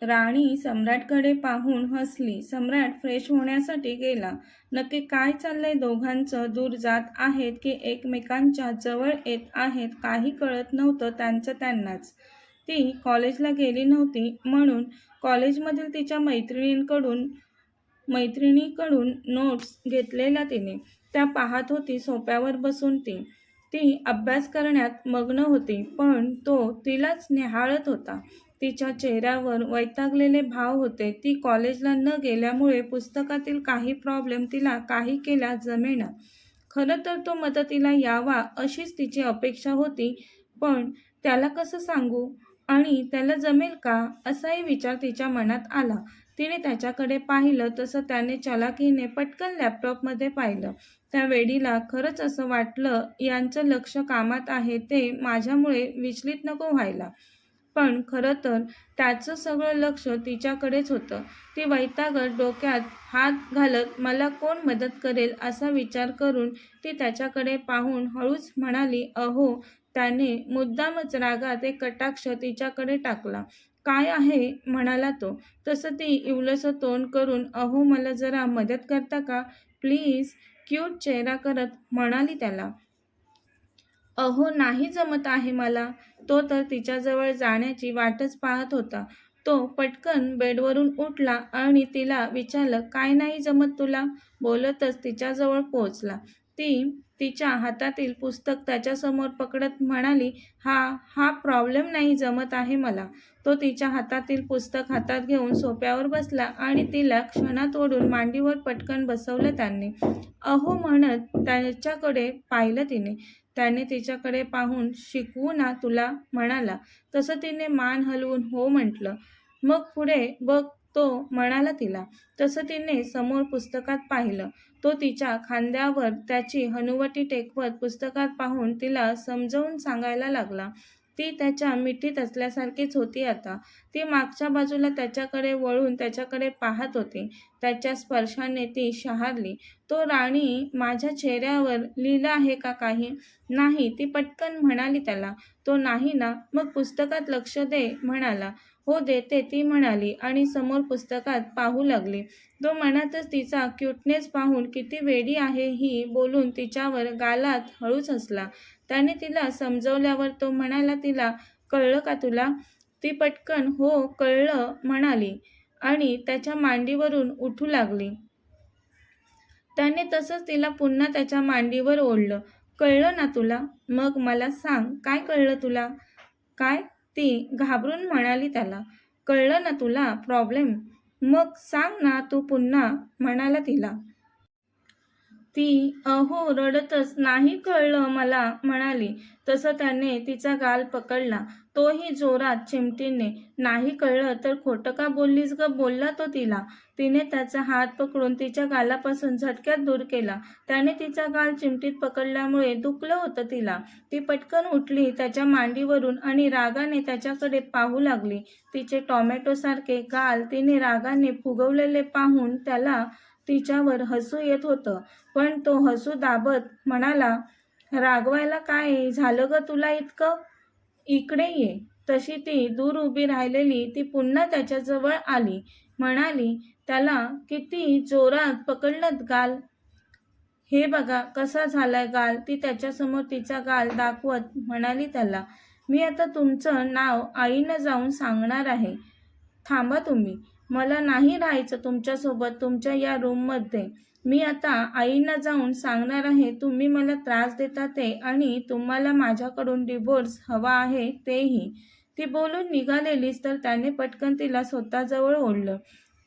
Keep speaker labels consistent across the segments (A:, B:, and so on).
A: राणी सम्राटकडे पाहून हसली. सम्राट फ्रेश होण्यासाठी गेला. नक्की काय चाललंय दोघांचं? दूर जात आहेत की एकमेकांच्या जवळ येत आहेत काही कळत नव्हतं त्यांचं त्यांनाच. ती कॉलेजला गेली नव्हती म्हणून कॉलेजमधील तिच्या मैत्रिणीकडून नोट्स घेतलेल्या तिने त्या पाहत होती. सोफ्यावर बसून ती अभ्यास करण्यात मग्न होती, पण तो तिलाच निहाळत होता. तिच्या चेहऱ्यावर वैतागलेले भाव होते. ती कॉलेजला न गेल्यामुळे पुस्तकातील काही प्रॉब्लेम तिला काही केल्या जमेना. खरं तर तो मदतीला यावा अशीच तिची अपेक्षा होती, पण त्याला कसं सांगू आणि त्याला जमेल का असाही विचार तिच्या मनात आला. तिने त्याच्याकडे पाहिलं तसं त्याने चलाखीने पटकन लॅपटॉपमध्ये पाहिलं. त्या वेडीला खरंच असं वाटलं यांचं लक्ष कामात आहे, ते माझ्यामुळे विचलित नको व्हायला. पण खरं तर त्याचं सगळं लक्ष तिच्याकडेच होतं. ती वैतागत डोक्यात हात घालत मला कोण मदत करेल असा विचार करून ती त्याच्याकडे पाहून हळूच म्हणाली, अहो. त्याने मुद्दामच रागात एक कटाक्ष तिच्याकडे टाकला. काय आहे म्हणाला तो. तसं ती इवलंसं तोंड करून अहो मला जरा मदत करता का प्लीज क्यूट चेहरा करत म्हणाली त्याला. अहो नाही जमत आहे मला. तो तर तिच्याजवळ जाण्याची वाटच पाहत होता. तो पटकन बेडवरून उठला आणि तिला विचारलं, काय नाही जमत तुला? बोलतच तिच्याजवळ पोहोचला. ती तिच्या हातातील पुस्तक त्याच्यासमोर पकडत म्हणाली, हा प्रॉब्लेम नाही जमत आहे मला. तो तिच्या हातातील पुस्तक हातात घेऊन सोफ्यावर बसला आणि तिला क्षणात ओढून मांडीवर पटकन बसवलं त्याने. अहो म्हणत त्याच्याकडे पाहिलं तिने. त्याने तिच्याकडे पाहून शिकवू ना तुला म्हणाला. तसं तिने मान हलवून हो म्हटलं. मग पुढे बघ तो म्हणाला तिला. तसं तिने समोर पुस्तकात पाहिलं. तो तिच्या खांद्यावर त्याची हनुवटी टेकवत पुस्तकात पाहून तिला समजावून सांगायला लागला. ती त्याच्या मिठीत असल्यासारखीच होती आता. ती मागच्या बाजूला त्याच्याकडे वळून त्याच्याकडे पाहत होती. त्याच्या स्पर्शाने ती शहारली. तो राणी माझ्या चेहऱ्यावर लिहिलं आहे का काही? नाही ती पटकन म्हणाली त्याला. तो नाही ना? मग पुस्तकात लक्ष दे म्हणाला. हो देते ती म्हणाली आणि समोर पुस्तकात पाहू लागली. तो मनातच तिचा क्यूटनेस पाहून किती वेडी आहे ही बोलून तिच्यावर गालात हळूच हसला. त्याने तिला समजवल्यावर तो म्हणाला तिला, कळलं का तुला? ती पटकन हो कळलं म्हणाली आणि त्याच्या मांडीवरून उठू लागली. त्याने तसंच तिला पुन्हा त्याच्या मांडीवर ओढलं. कळलं ना तुला? मग मला सांग काय कळलं तुला? काय? ती घाबरून म्हणाली त्याला. कळलं ना तुला प्रॉब्लेम? मग सांग ना तू पुन्हा म्हणाला तिला. ती अहो रडतच नाही कळलं मला म्हणाली. तसं त्याने तिचा गाल पकडला. तोही जोरात चिमटीने. नाही कळलं तर खोटं का बोललीस ग बोलला तो तिला. तिने त्याचा हात पकडून तिच्या गालापासून झटक्यात दूर केला. त्याने तिचा गाल चिमटीत पकडल्यामुळे दुखलं होतं तिला. ती पटकन उठली त्याच्या मांडीवरून आणि रागाने त्याच्याकडे पाहू लागली. तिचे टोमॅटोसारखे गाल तिने रागाने फुगवलेले पाहून त्याला तिच्यावर हसू येत होतं. पण तो हसू दाबत म्हणाला, रागवायला काय झालं ग तुला इतकं? इकडे ये. तशी ती दूर उभी राहिलेली ती पुन्हा त्याच्याजवळ आली. म्हणाली त्याला किती जोरात पकडलत गाल. हे बघा कसा झालाय गाल. ती त्याच्यासमोर तिचा गाल दाखवत म्हणाली त्याला. मी आता तुमचं नाव आईनं जाऊन सांगणार आहे. थांबा तुम्ही. मला नाही राहायचं तुमच्यासोबत तुमच्या या रूममध्ये. मी आता आईंना जाऊन सांगणार आहे तुम्ही मला त्रास देता ते आणि तुम्हाला माझ्याकडून डिव्होर्स हवा आहे तेही. ती बोलून निघालेलीच तर त्याने पटकन तिला स्वतःजवळ ओढलं.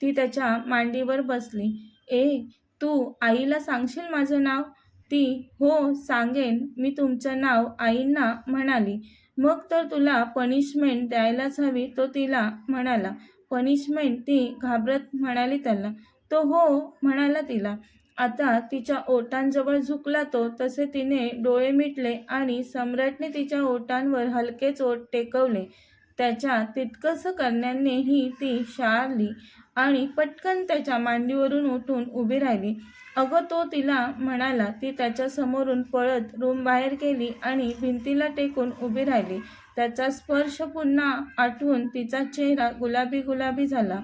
A: ती त्याच्या मांडीवर बसली. तू आईला सांगशील माझं नाव? ती हो सांगेन मी तुमचं नाव आईंना म्हणाली. मग तर तुला पनिशमेंट द्यायलाच हवी तो तिला म्हणाला. पनिशमेंट? ती घाबरत म्हणाली त्याला. तो हो म्हणाला तिला. आता तिच्या ओठांजवळ झुकला तो. तसे तिने डोळे मिटले आणि सम्राटने तिच्या ओठांवर हलकेच ओठ टेकवले. त्याच्या तितकंसं करण्यानेही ती शारली आणि पटकन त्याच्या मांडीवरून उठून उभी राहिली. अगं तो तिला म्हणाला. ती त्याच्या समोरून पळत रूम बाहेर गेली आणि भिंतीला टेकून उभी राहिली. त्याचा स्पर्श पुन्हा आठवून तिचा चेहरा गुलाबी गुलाबी झाला.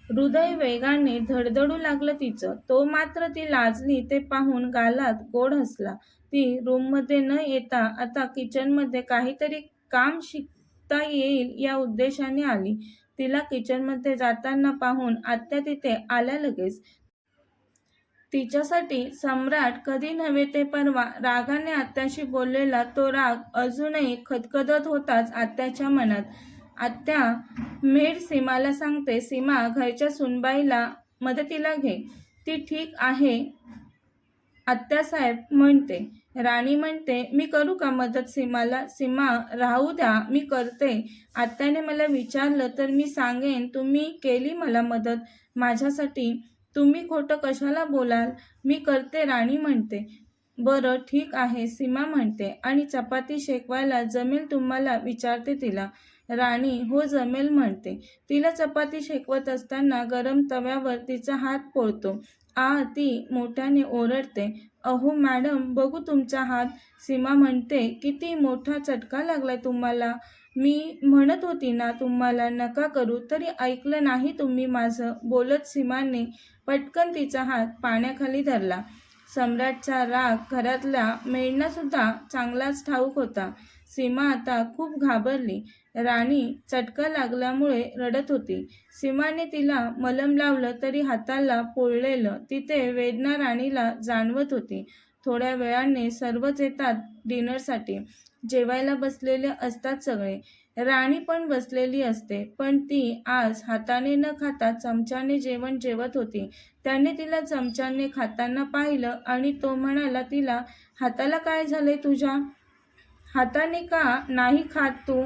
A: हृदय वेगाने धडधडू लागलं तिचं. तो मात्र ती लाजली ते पाहून गालात गोड हसला. ती रूममध्ये न येता आता किचनमध्ये काहीतरी काम शिकता येईल या उद्देशाने आली. तिला किचनमध्ये जाताना पाहून आत्या तिथे आल्या लगेच. तिच्यासाठी सम्राट कधी नव्हे ते परवा रागाने आत्याशी बोललेला तो राग अजूनही खदखदत होताच आत्याच्या मनात. आत्या, मेड सीमाला सांगते, सीमा घरच्या सुनबाईला मदतीला घे. ती ठीक आहे आत्यासाहेब म्हणते. राणी म्हणते, मी करू का मदत सीमाला? सीमा, राहू द्या, मी करते. आत्याने मला विचारलं तर मी सांगेन तुम्ही केली मला मदत. माझ्यासाठी तुम्ही खोटं कशाला बोलाल? मी करते, राणी म्हणते. बरं ठीक आहे, सीमा म्हणते. आणि चपाती शेकवायला जमेल तुम्हाला? विचारते तिला. राणी, हो जमेल म्हणते. तिला चपाती शेकवत असताना गरम तव्यावर तिचा हात पोळतो. ती मोठ्याने ओरडते. अहो मॅडम, बघू तुमचा हात. सीमा म्हणते, किती मोठा चटका लागलाय तुम्हाला. मी म्हणत होती ना तुम्हाला नका करू, तरी ऐकलं नाही तुम्ही माझं. बोलत सीमाने पटकन तिचा हात पाण्याखाली धरला. सम्राटचा राग घरातल्या मेडना सुद्धा चांगलाच ठाऊक होता. सीमा आता खूप घाबरली. राणी चटका लागल्यामुळे रडत होती. सीमाने तिला मलम लावलं तरी हाताला पोळलेलं तिथे वेदना राणीला जाणवत होती. थोड्या वेळाने सर्वच येतात डिनरसाठी. जेवायला बसलेले असतात सगळे. राणी पण बसलेली असते, पण ती आज हाताने न खाता चमच्याने जेवण जेवत होती. त्याने तिला चमच्याने खाताना पाहिलं आणि तो म्हणाला तिला, हाताला काय झालंय तुझ्या? हाताने का नाही खात तू?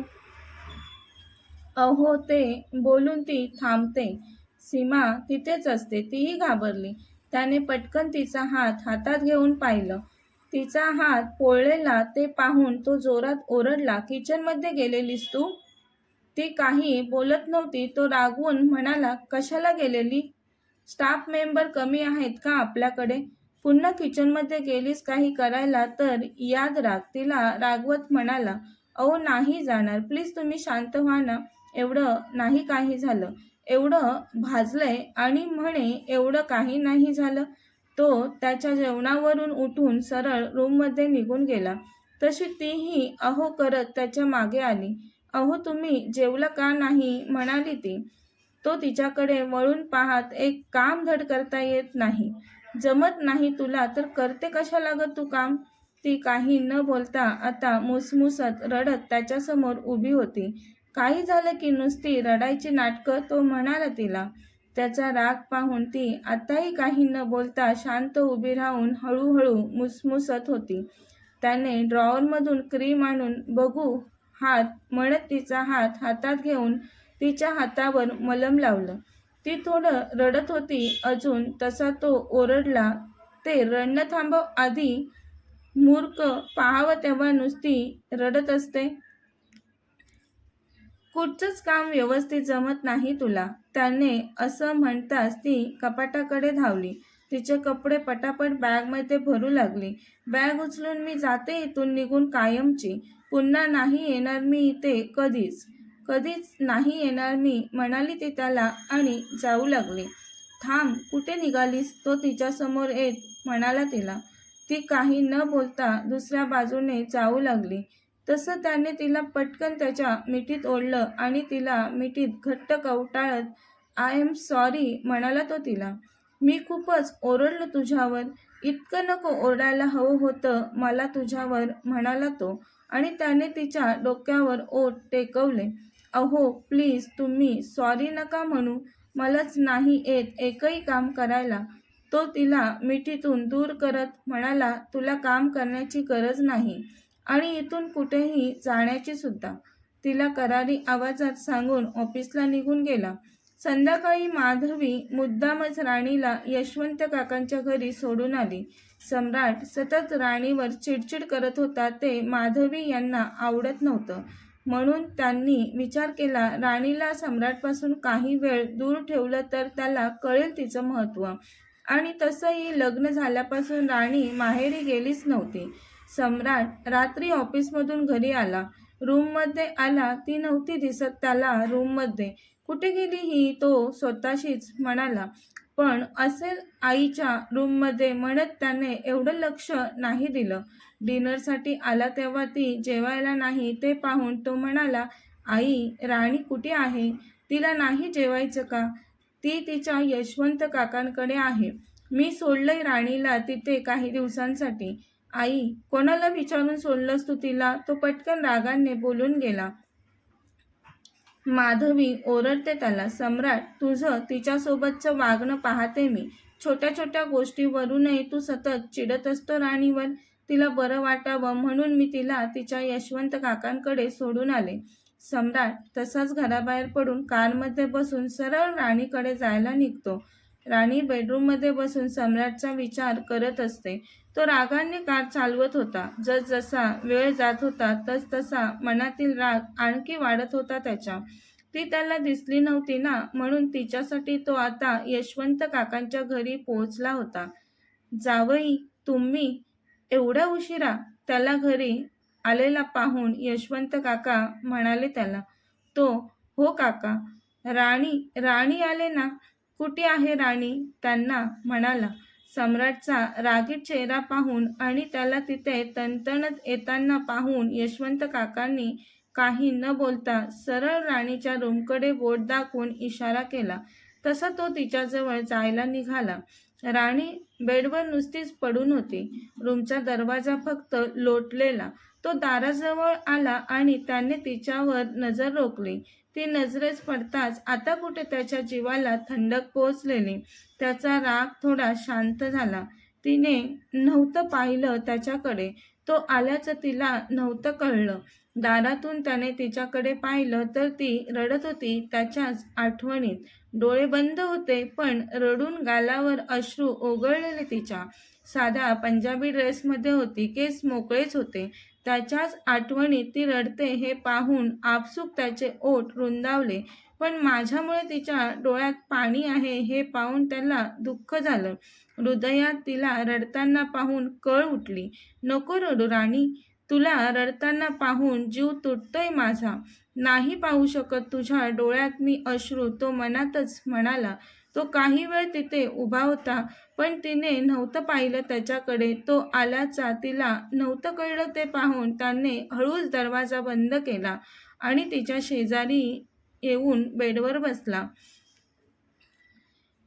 A: अहो ते बोलून ती थांबते. सीमा तिथेच असते. तीही घाबरली. त्याने पटकन तिचा हात हातात घेऊन पाहिलं. तिचा हात पोळलेला ते पाहून तो जोरात ओरडला, किचनमध्ये गेलेलीस तू? ती काही बोलत नव्हती. तो रागवून म्हणाला, कशाला गेलेली? स्टाफ मेंबर कमी आहेत का आपल्याकडे? पुन्हा किचनमध्ये गेलीस काही करायला तर याद राख. तिला रागवत म्हणाला, अहो नाही जाणार, प्लीज तुम्ही शांत व्हा ना. एवढं नाही काही झालं. एवढं भाजलंय आणि म्हणे एवढं काही नाही झालं. तो त्याच्या जेवणावरून उठून सरळ रूममध्ये निघून गेला. तशी तीही अहो करत त्याच्या मागे आली. अहो तुम्ही जेवला का नाही? म्हणाली ती. तो तिच्याकडे वळून पाहत, एक काम धड करता येत नाही. जमत नाही तुला तर करते कशाला ग तू काम? ती काही न बोलता आता मुसमुसत रडत त्याच्यासमोर उभी होती. काही झालं की नुसती रडायची नाटकं? तो म्हणाला तिला. त्याचा राग पाहून ती आताही काही न बोलता शांत उभी राहून हळूहळू मुसमुसत होती. त्याने ड्रॉवरमधून क्रीम आणून बघू हात म्हणत तिचा हात हातात घेऊन तिच्या हातावर मलम लावलं. ती थोडं रडत होती अजून. तसा तो ओरडला, ते रडणं थांबव आधी. मूर्ख, पाहावं तेव्हा नुसती रडत असते. कुठचंच काम व्यवस्थित जमत नाही तुला. त्याने असं म्हणताच ती कपाटाकडे धावली. तिचे कपडे पटापट बॅगमध्ये भरू लागली. बॅग उचलून मी जाते इथून निघून कायमची. पुन्हा नाही येणार मी इथे कधीच. कधीच नाही येणार मी, म्हणाली ती त्याला आणि जाऊ लागली. थांब, कुठे निघालीस? तो तिच्यासमोर येत म्हणाला तिला. ती काही न बोलता दुसऱ्या बाजूने जाऊ लागली. तसं त्याने तिला पटकन त्याच्या मिठीत ओढलं आणि तिला मिठीत घट्ट कवटाळत आय एम सॉरी म्हणाला तो तिला. मी खूपच ओरडलो तुझ्यावर. इतकं नको ओरडायला हवं होतं मला तुझ्यावर, म्हणाला तो आणि त्याने तिच्या डोक्यावर ओठ टेकवले. अहो प्लीज तुम्ही सॉरी नका म्हणू. मलाच नाही येत एकही काम करायला. तो तिला मिठीतून दूर करत म्हणाला, तुला काम करण्याची गरज नाही आणि इथून कुठेही जाण्याची सुद्धा. तिला करारी आवाजात सांगून ऑफिसला निघून गेला. संध्याकाळी माधवी मुद्दामच राणीला यशवंत काकांच्या घरी सोडून आली. सम्राट सतत राणीवर चिडचिड करत होता ते माधवी यांना आवडत नव्हतं. म्हणून त्यांनी विचार केला, राणीला सम्राटपासून काही वेळ दूर ठेवलं तर त्याला कळेल तिचं महत्त्व. आणि तसंही लग्न झाल्यापासून राणी माहेरी गेलीच नव्हती. सम्राट रात्री ऑफिसमधून घरी आला. रूममध्ये आला. ती नव्हती दिसत त्याला रूममध्ये. कुठे गेली ही, तो स्वतःशीच म्हणाला. पण असेल आईच्या रूममध्ये म्हणत त्याने एवढं लक्ष नाही दिलं. डिनरसाठी आला तेव्हा ती जेवायला नाही ते पाहून तो म्हणाला, आई, राणी कुठे आहे? तिला नाही जेवायचं का? ती तिच्या यशवंत काकांकडे आहे. मी सोडलंय राणीला तिथे काही दिवसांसाठी. आई, कोणाला विचारून सोडलंस तू तिला? तो पटकन रागाने बोलून गेला. माधवी ओरडते त्याला. सम्राट, तुझं तिच्यासोबतचं वागणं पाहते मी. छोट्या छोट्या गोष्टीवरूनही तू सतत चिडत असतो राणीवर. तिला बरं वाटावं म्हणून मी तिला तिच्या यशवंत काकांकडे सोडून आले. सम्राट तसाच घराबाहेर पडून कारमध्ये बसून सरळ राणीकडे जायला निघतो. राणी बेडरूममध्ये बसून सम्राटचा विचार करत असते. तो रागाने कार चालवत होता. जसा वेळ जात होता तसा मनातील राग आणखी वाढत होता त्याच्या. ती त्याला दिसली नव्हती ना, म्हणून तिच्यासाठी तो आता यशवंत काकांच्या घरी पोहोचला होता. जावई, तुम्ही एवढ्या उशिरा? त्याला घरी आलेला पाहून यशवंत काका म्हणाले त्याला. तो, हो काका. राणी आले ना? कुठे आहे राणी? त्यांना म्हणाला. सम्राटचा रागीट चेहरा पाहून आणि त्याला तिथे तणतणत येताना पाहून यशवंत काकांनी काही न बोलता सरळ राणीच्या रूमकडे बोट दाखवून इशारा केला. तसा तो तिच्याजवळ जायला निघाला. राणी बेडवर नुसतीच पडून होती. रूमचा दरवाजा फक्त लोटलेला. तो दाराजवळ आला आणि त्याने तिच्यावर नजर रोखली. ती नजरेस पडताच आता कुठे त्याच्या जीवाला थंडक पोचलेली. त्याचा राग थोडा शांत झाला. तिने नव्हतं पाहिलं त्याच्याकडे. तो आल्याचं तिला नव्हतं कळलं. दारातून त्याने तिच्याकडे पाहिलं तर ती रडत होती त्याच्याच आठवणीत. डोळे बंद होते पण रडून गालावर अश्रू ओघळलेले तिच्या. साधा पंजाबी ड्रेसमध्ये होती. केस मोकळेच होते. त्याच्याच आठवणीत ती रडते हे पाहून आपसूक त्याचे ओठ रुंदावले. पण माझ्यामुळे तिच्या डोळ्यात पाणी आहे हे पाहून त्याला दुःख झालं. हृदयात तिला रडताना पाहून कळ उठली. नको रडू राणी. तुला रडताना पाहून जीव तुटतोय माझा. नाही पाहू शकत तुझ्या डोळ्यात मी अश्रू, तो मनातच म्हणाला. तो काही वेळ तिथे उभा होता पण तिने नव्हतं पाहिलं त्याच्याकडे. तो आल्याचा तिला नव्हतं कळलं ते पाहून त्याने हळूच दरवाजा बंद केला आणि तिच्या शेजारी येऊन बेडवर बसला.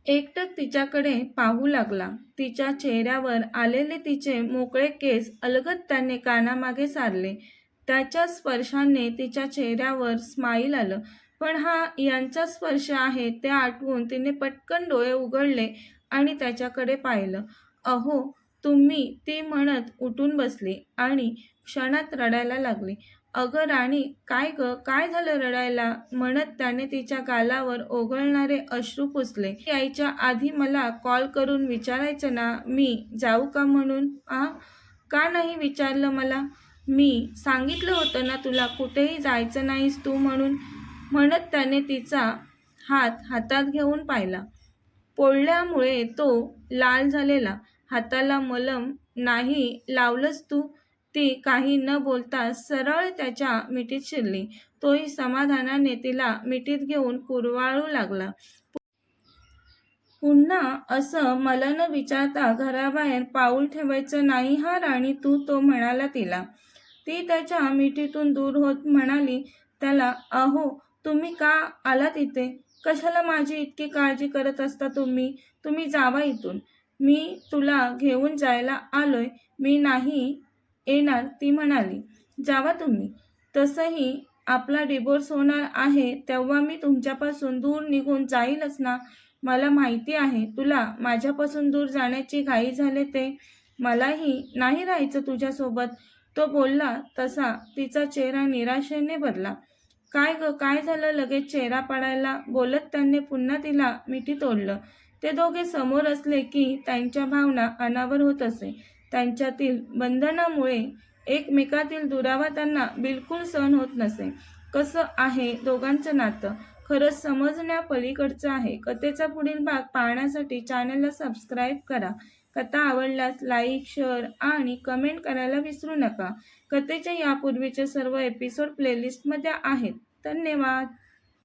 A: एकटक तिच्याकडे पाहू लागला. तिच्या चेहऱ्यावर आलेले तिचे मोकळे केस अलगद त्याने कानामागे सारले. त्याच्या स्पर्शाने तिच्या चेहऱ्यावर स्माईल आलं. पण हा यांचा स्पर्श आहे ते आठवून तिने पटकन डोळे उघडले आणि त्याच्याकडे पाहिलं. अहो तुम्ही, ती म्हणत उठून बसली आणि क्षणात रडायला लागली. अगं राणी, काय ग, काय झालं रडायला? म्हणत त्याने तिच्या गालावर ओघळणारे अश्रू पुसले. यायच्या आधी मला कॉल करून विचारायचं ना मी जाऊ का म्हणून. का नाही विचारलं मला? मी सांगितलं होतं ना तुला कुठेही जायचं नाहीस तू म्हणून. म्हणत त्याने तिचा हात हातात घेऊन पाहिला. पोळल्यामुळे तो लाल झालेला. हाताला मलम नाही लावलंस तू? ती काही न बोलता सरळ त्याच्या मिठीत शिरली. तोही समाधानाने तिला मिठीत घेऊन कुरवाळू लागला. पुन्हा असं मला न विचारता घराबाहेर पाऊल ठेवायचं नाही हा राणी तू, तो म्हणाला तिला. ती त्याच्या मिठीतून दूर होत म्हणाली त्याला, अहो तुम्ही का आलात इथे? कशाला माझी इतकी काळजी करत असता तुम्ही? तुम्ही जावा इथून. मी तुला घेऊन जायला आलोय. मी नाही येणार, ती म्हणाली. जावा तुम्ही. तसंही आपला डिवोर्स होणार आहे तेव्हा मी तुमच्यापासून दूर निघून जाईलच ना. मला माहिती आहे तुला माझ्यापासून दूर जाण्याची घाई झाले ते. मलाही नाही राहायचं तुझ्यासोबत. तो बोलला तसा तिचा चेहरा निराशेने भरला. काय ग, काय झालं लगेच चेहरा पडायला? बोलत त्यांनी पुन्हा तिला मिठीत ओढलं. ते दोघे समोर असले की त्यांच्या भावना अनावर होत असे. त्यांच्यातील बंधनामुळे एकमेकातील दुरावा त्यांना बिलकुल सहन होत नसे. कसं आहे दोघांचं नातं खरंच समजण्यापलीकडचं आहे. कथेचा पुढील भाग पाहण्यासाठी चॅनलला सबस्क्राईब करा. कथा आवडल्यास लाईक, शेअर आणि कमेंट करायला विसरू नका. कथेच्या यापूर्वीचे सर्व एपिसोड प्लेलिस्टमध्ये आहेत. धन्यवाद.